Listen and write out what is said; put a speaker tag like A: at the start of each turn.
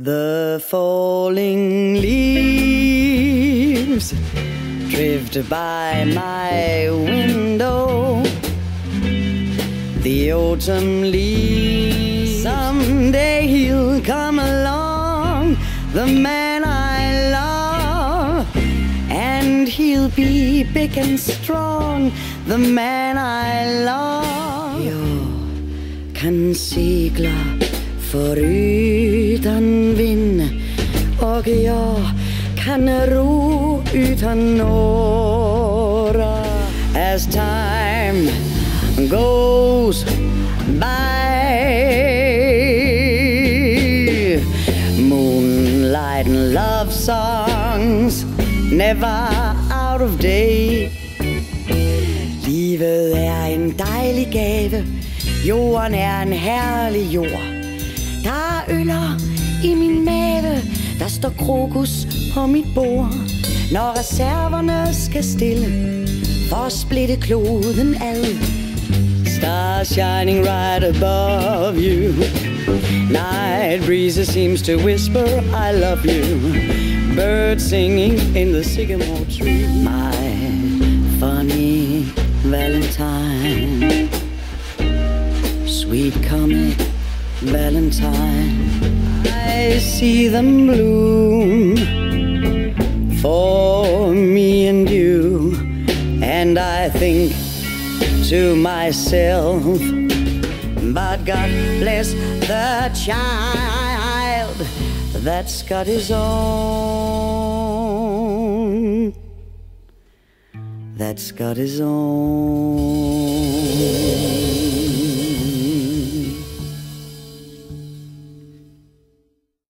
A: The falling leaves drift by my window. The autumn leaves. Someday he'll come along, the man I love, and he'll be big and strong, the man I love. Jag kan segla förutan vind, och jag kan ro utan några. As time goes by, moonlight and love songs never out of date. Livet er en dejlig gave, jorden er en herlig jord. Der er øller i min mave, der står krokus på mit bord. Når reserverne skal stille for at splitte kloden ad. Stars shining right above you, night breezes seems to whisper I love you. Birds singing in the sycamore tree. My funny Valentine, sweet comic Valentine. I see them bloom for me and you, and I think to myself, but God bless the child that's got his own, that's got his own.